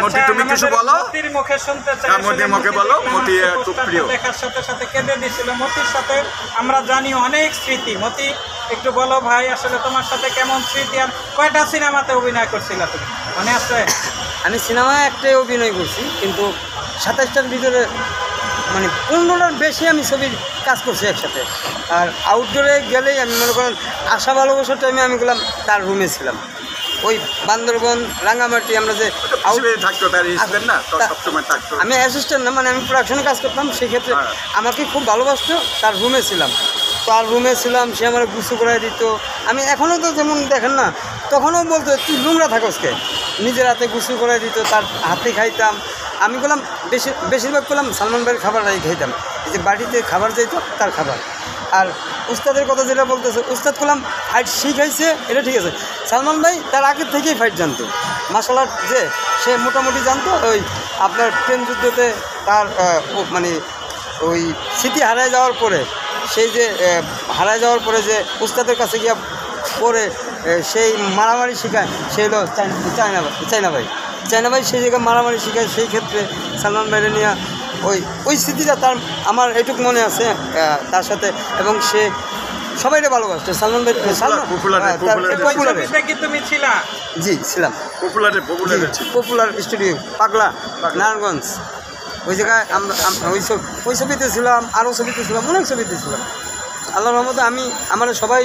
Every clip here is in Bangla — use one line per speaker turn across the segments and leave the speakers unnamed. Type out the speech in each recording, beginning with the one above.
মতি তুমি কিছু বলো।
মতির মুখে শুনতে চাই।
মতির মুখে বলো, মতি খুব প্রিয়।
দেখার সাথে সাথে কেঁদে দিয়েছিল। মতির সাথে আমরা জানি অনেক স্মৃতি। মতি একটু বলো ভাই, আসলে তোমার সাথে কেমন স্মৃতি, আর কয়টা সিনেমাতে অভিনয় করছিল তুমি, মনে আছে?
আমি সিনেমায় একটাই অভিনয় করছি, কিন্তু 27টার ভিতরে মানে 15টার বেশি আমি ছবির কাজ করছি একসাথে। আর আউটডোরে গেলেই আমি মনে করেন আশা ভালোবাসার টাইমে আমি গেলাম তার রুমে ছিলাম, ওই বান্দরবন রাঙ্গামাটি আমরা যে
থাকতো তার অ্যাসিস্ট্যান্ট না, তো সবসময় থাকতো।
আমি অ্যাসিস্ট্যান্ট না, মানে আমি প্রোডাকশনে কাজ করতাম, সেক্ষেত্রে আমাকে খুব ভালোবাসতো। তার রুমে ছিলাম, তার রুমে ছিলাম, সে আমার গুছু করাই দিত। আমি এখনও তো যেমন দেখেন না, তখনও বলতো তুই নোংরা থাকসকে, নিজের হাতে গুছু করাই দিত, তার হাতে খাইতাম। আমি বললাম বেশিরভাগ করলাম সালমান ভাইয়ের খাবারটাই খাইতাম, এই যে বাড়িতে খাবার চাইত তার খাবার। আর উস্তাদের কথা যেটা বলতেছে, উস্তাদ করলাম ফাইট শিখাইছে, এটা ঠিক আছে। সালমান ভাই তার আগের থেকেই ফাইট জানতো, মার্শাল আর্ট যে সে মোটামুটি জানতো। ওই আপনার ট্রেন যুদ্ধতে তার মানে ওই স্মৃতি হারায় যাওয়ার পরে, সেই যে হারায় যাওয়ার পরে যে উস্তাদের কাছে গিয়ে পরে সেই মারামারি শেখায়, সে হলো চায়না ভাই সেই জায়গায় মারামারি শেখায়। সেই ক্ষেত্রে সালমান ভাইরে নিয়ে ওই স্মৃতিটা তার আমার এটুকু মনে আছে তার সাথে। এবং সে সবাইকে ভালোবাসতো সালমান ভাই।
তুমি ছিলা?
জি ছিলাম, পপুলার স্টুডিও পাগলা নারায়ণগঞ্জ, ওই জায়গায় আমরা ওই ছবিতে ছিলাম, আরও ছবিতে ছিলাম, অনেক ছবিতে ছিলাম। আল্লাহর রহমতে আমি আমার সবাই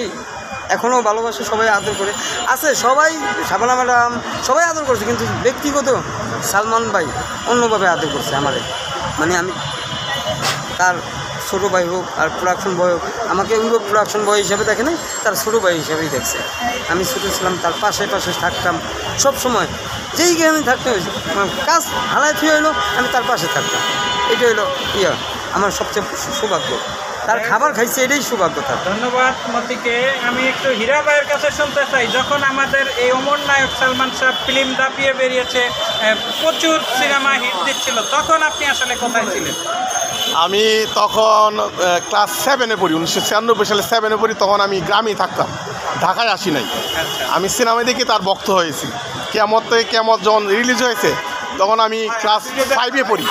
এখনও ভালোবাসে, সবাই আদর করে আছে, সবাই শাবানা ম্যাডাম সবাই আদর করছে, কিন্তু ব্যক্তিগত সালমান ভাই অন্যভাবে আদর করছে আমারে। মানে আমি তার ছোটো ভাই হোক আর প্রোডাকশন বয় হোক, আমাকে ইউরোপ প্রোডাকশন বয় হিসাবে দেখে নাই, তার ছোটো ভাই হিসাবেই দেখছে। আমি ছোটো ছিলাম, তার পাশে থাকতাম সব সময়, যেই গিয়ে আমি থাকতে হয়েছে, কাজ হালায় থুয়ে হইলো আমি তার পাশে থাকতাম। এটা হইলো আমার সবচেয়ে সৌভাগ্য, তার খাবার খাইছে, এটাই সৌভাগ্য তার।
ধন্যবাদ মতিকে। আমি একটু হীরা ভাইয়ের কাছে শুনতে চাই, যখন আমাদের এই অমর নায়ক সালমান শাহ ফিল্ম দাপিয়ে বেরিয়েছে, প্রচুর সিনেমা হিট দিচ্ছিল, তখন আপনি আসলে কোথায় ছিলেন?
আমি তখন ক্লাস 7-এ পড়ি, 1996 সালে 7-এ পড়ি। তখন আমি গ্রামেই থাকতাম, ঢাকায় আসি নাই। আমি সিনেমা দেখে তার ভক্ত হয়েছি। কেমত যখন রিলিজ হয়েছে তখন আমি ক্লাস 5-এ পড়ি।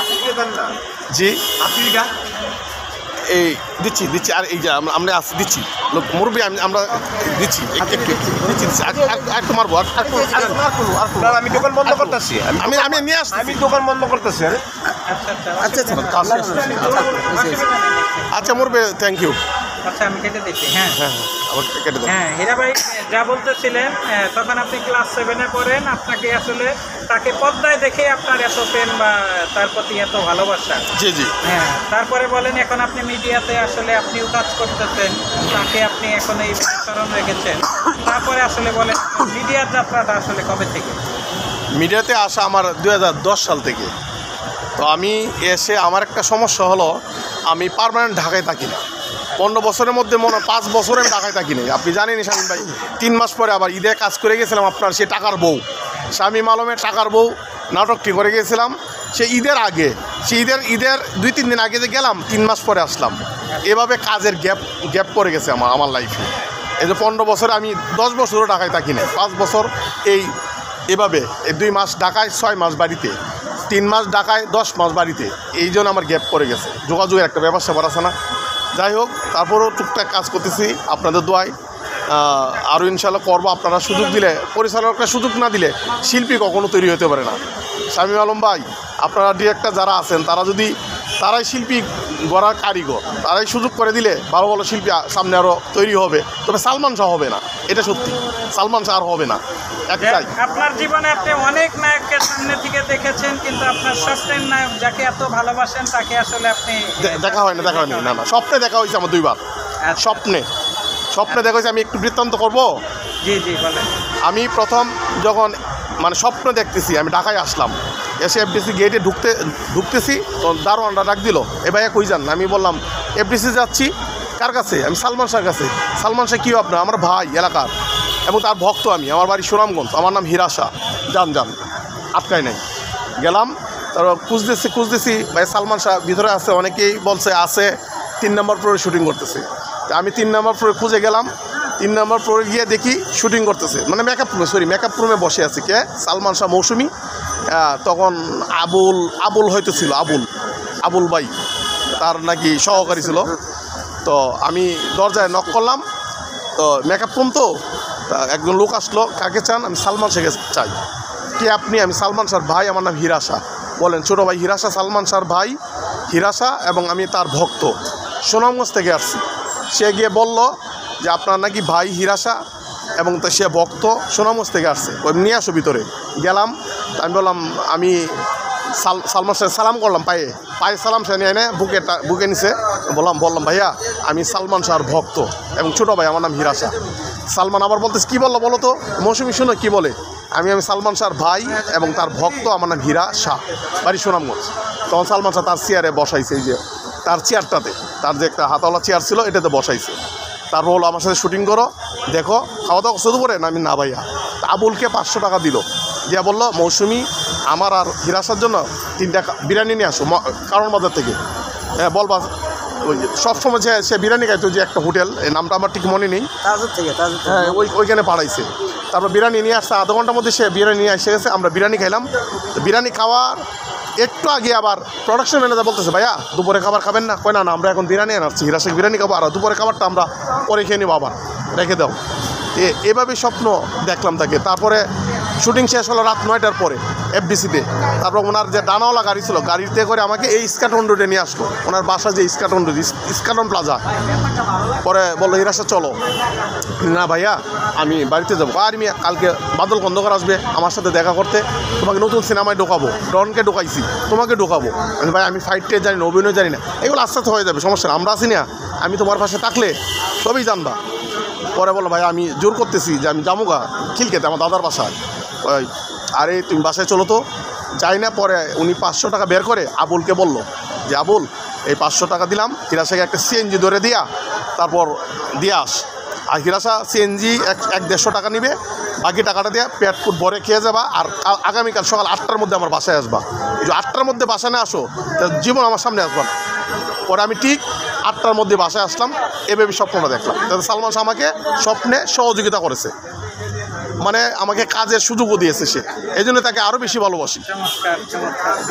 জি এই দিচ্ছি আর এই যে আমরা আসছি দিচ্ছি মুরব্বী, আমরা দিচ্ছি একটু মারবো,
আমি দোকান বন্ধ করতেছি,
আমি নিয়ে আসছি,
আমি দোকান বন্ধ করতেছি।
আচ্ছা মুরব্বী, থ্যাংক ইউ।
আচ্ছা আমি কেটে দিচ্ছি। হ্যাঁ
কেটে দেন।
হ্যাঁ হীরা ভাই যা বলতেছিলেন, তখন আপনি ক্লাস 7-এ পড়েন, আপনাকে আসলে তাকে পর্দায় দেখে আপনার এত প্রেম বা তার প্রতি এত ভালোবাসা।
জি
হ্যাঁ, তারপরে বলেন এখন আপনি মিডিয়াতে আসলে আপনিও কাজ করতেছেন, তাকে আপনি এখন এই স্মরণ রেখেছেন। তারপরে আসলে বলেন মিডিয়ার যাত্রাটা আসলে কবে থেকে?
মিডিয়াতে আসা আমার 2010 সাল থেকে। তো আমি এসে আমার একটা সমস্যা হলো, আমি পার্মানেন্ট ঢাকায় থাকি না। 15 বছরের মধ্যে 5 বছরে আমি ঢাকায় থাকি নাই। আপনি জানেন শামীম ভাই, 3 মাস পরে আবার ঈদে কাজ করে গেছিলাম আপনার সে টাকার বউ, শামীম আলমের টাকার বউ নাটকটি করে গিয়েছিলাম সে ঈদের আগে। সে ঈদের 2-3 দিন আগে যে গেলাম, 3 মাস পরে আসলাম। এভাবে কাজের গ্যাপ পড়ে গেছে আমার লাইফে। এই যে 15 বছরে আমি 10 বছরও ঢাকায় থাকি না, 5 বছর এভাবে 2 মাস ঢাকায়, 6 মাস বাড়িতে, 3 মাস ঢাকায়, 10 মাস বাড়িতে। এই জন্য আমার গ্যাপ পড়ে গেছে, যোগাযোগের একটা ব্যবস্থা আছে না। যাই হোক, তারপরেও টুকটাক কাজ করতেছি আপনাদের দোয়ায়, আরও ইনশাল্লাহ করবো। আপনারা সুযোগ দিলে, পরিচালকরা সুযোগ না দিলে শিল্পী কখনো তৈরি হতে পারে না। শামীম আলম ভাই, আপনারা ডিরেক্টর যারা আছেন তারাই শিল্পী গড়ার কারিগর, তারাই সুযোগ করে দিলে ভালো ভালো শিল্পী সামনে আরও তৈরি হবে। তবে সালমান শাহ হবে না, এটা সত্যি, সালমান শাহ আর হবে না। একটাই,
আপনার জীবনে আপনি অনেক নায়ককে সামনে থেকে দেখেছেন, কিন্তু আপনার স্বপ্নের নায়ক যাকে এত ভালোবাসেন তাকে আসলে আপনি
দেখা হয়নি। না, স্বপ্নে দেখা হয়েছে আমার 2 বার। স্বপ্নে দেখা হয়েছে। আমি একটু বৃত্তান্ত করবো।
জি বলেন।
আমি প্রথম যখন স্বপ্ন দেখতেছি, আমি ঢাকায় আসলাম, এসে এফডিসি গেটে ঢুকতেছি, তো দারোয়ানরা ডাক দিল, এ ভাইয়া কই যান? আমি বললাম এফডিসি যাচ্ছি। কার কাছে? আমি সালমান শাহর কাছে। সালমান শাহ কী আপনার? আমার ভাই এলাকার, এবং তার ভক্ত আমি, আমার বাড়ি সুনামগঞ্জ, আমার নাম হীরা শাহ। যান আটকায় নাই। গেলাম, তারপর খুঁজতেছি ভাই সালমান শাহ ভিতরে আছে। অনেকেই বলছে আছে 3 নম্বর ফ্লোরে শুটিং করতেছে। তা আমি 3 নম্বর ফ্লোরে খুঁজে গেলাম। 3 নম্বর ফ্লোরে গিয়ে দেখি শুটিং করতেছে, মেকআপ রুমে বসে আছে কে? সালমান শাহ, মৌসুমি তখন আবুল হয়তো ছিল, আবুল ভাই তার নাকি সহকারী ছিল। তো আমি দরজায় নক করলাম, তো মেকআপ রুম তো, তা একজন লোক আসলো, কাকে চান? আমি সালমান শেখে চাই। কি আপনি? আমি সালমান শাহর ভাই, আমার নাম হিরাশা। বলেন ছোটো ভাই হিরাশা, সালমান শাহর ভাই হিরাশা, এবং আমি তার ভক্ত, সুনামগঞ্জ থেকে আসছি। সে গিয়ে বলল যে আপনার নাকি ভাই হিরাশা, এবং তো সে ভক্ত, সুনামগঞ্জ থেকে আসছে, ওই নিয়ে আসো ভিতরে। গেলাম, আমি বললাম আমি সালমান শাহ, সালাম করলাম, পায়ে সালাম সে নিয়ে এনে বুকে নিছে। বললাম ভাইয়া আমি সালমান শাহর ভক্ত এবং ছোটো ভাই, আমার নাম হিরাশা। সালমান আবার বলতেছে কী বললো বলো তো, মৌসুমি শুনো কী বলে, আমি সালমান শাহর ভাই এবং তার ভক্ত, আমার নাম হীরা শাহ, বাড়ি সুনামগঞ্জ। তখন সালমান শাহ তার চেয়ারে বসাইছে, এই যে তার চেয়ারটাতে, তার যে একটা হাতওয়ালা চেয়ার ছিল এটাতে বসাইছে। তার বললো আমার সাথে শুটিং করো, দেখো খাওয়া দাওয়া শুধু করে না। আমি না ভাইয়া। আবুলকে 500 টাকা দিল, দিয়া বললো মৌসুমি আমার আর হিরাশার জন্য 3টা বিরিয়ানি নিয়ে আসো কারণ বাজার থেকে। হ্যাঁ বলবা, ওই সবসময় সে বিরিয়ানি খাইতো, যে একটা হোটেল, এই নামটা আমার ঠিক মনে নেই, হ্যাঁ ওইখানে পাঠাইছে। তারপর বিরিয়ানি নিয়ে আসছে, আধা ঘন্টার মধ্যে সে বিরিয়ানি নিয়ে এসে গেছে। আমরা বিরিয়ানি খাইলাম। বিরিয়ানি খাওয়ার একটু আগে আবার প্রোডাকশন ম্যানেজার বলতেছে ভাইয়া দুপুরে খাবার খাবেন না? কয় না আমরা এখন বিরিয়ানি আনাচ্ছি, হিরাশাকে বিরিয়ানি খাবো, আর দুপুরে খাবারটা আমরা পরে খেয়ে নেবো, আবার রেখে দাও। এভাবেই স্বপ্ন দেখলাম তাকে। তারপরে শুটিং শেষ হলো রাত 9টার পরে FDC-তে। তারপর ওনার যে ডানাওয়ালা গাড়ি ছিল, গাড়িতে করে আমাকে এই ইস্কাটন রোডে নিয়ে আসলো, ওনার বাসা যে ইস্কাটন রোড, ইস্কাটন প্লাজা। পরে বললো হিরাশা চলো। না ভাইয়া আমি বাড়িতে যাবো। আর মিয়া কালকে বাদল খন্দকার আসবে আমার সাথে দেখা করতে, তোমাকে নতুন সিনেমায় ঢোকাবো, ডনকে ঢোকাইছি, তোমাকে ঢোকাবো। ভাই আমি ফাইটে জানি না, অভিনয় জানি না, এগুলো আস্তে আস্তে হয়ে যাবে, সমস্যা না, আমরা আছি না, আমি তোমার পাশে থাকলে সবই জানবা। পরে বললো ভাই আমি জোর করতেছি যে আমি যাবো গা খিলকেতে, আমার দাদার বাসায়। ওই আরে তুমি বাসায় চলো তো, যাই না। পরে উনি 500 টাকা বের করে আবুলকে বলল যে আবুল এই 500 টাকা দিলাম, হিরাশাকে একটা CNG ধরে দিয়া তারপর দিয়ে আস। আর হিরাশা CNG 150 টাকা নিবে, বাকি টাকাটা দিয়ে পেট ফুট ভরে খেয়ে যাবা। আর আগামীকাল সকাল 8টার মধ্যে আমার বাসায় আসবা। যদি 8টার মধ্যে বাসায় না আসো তাহলে জীবন আমার সামনে আসবা না। পরে আমি ঠিক 8টার মধ্যে বাসায় আসলাম, এভাবে স্বপ্নটা দেখলাম। তাহলে সালমান শাহ আমাকে স্বপ্নে সহযোগিতা করেছে, মানে আমাকে কাজের সুযোগও দিয়েছে সে, এই জন্য তাকে আরও বেশি ভালোবাসি।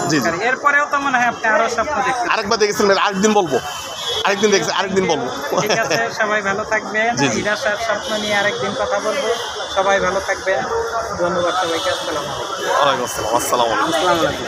জি জি।
এরপরেও তো মনে হয় আপনি আরো স্বপ্ন দেখছেন।
আরেকবার দেখেছিলেন, আরেকদিন বলবো, আরেকদিন দেখছি, আরেকদিন বলবো।
ঠিক আছে, সবাই ভালো থাকবেন।
জি, জি।
হিরাশার স্বপ্ন নিয়ে আরেকদিন কথা বলবো। সবাই ভালো থাকবেন, ধন্যবাদ সবাইকে। আসসালামু আলাইকুম।
ওয়ালাইকুম আসসালাম। আসসালামু আলাইকুম।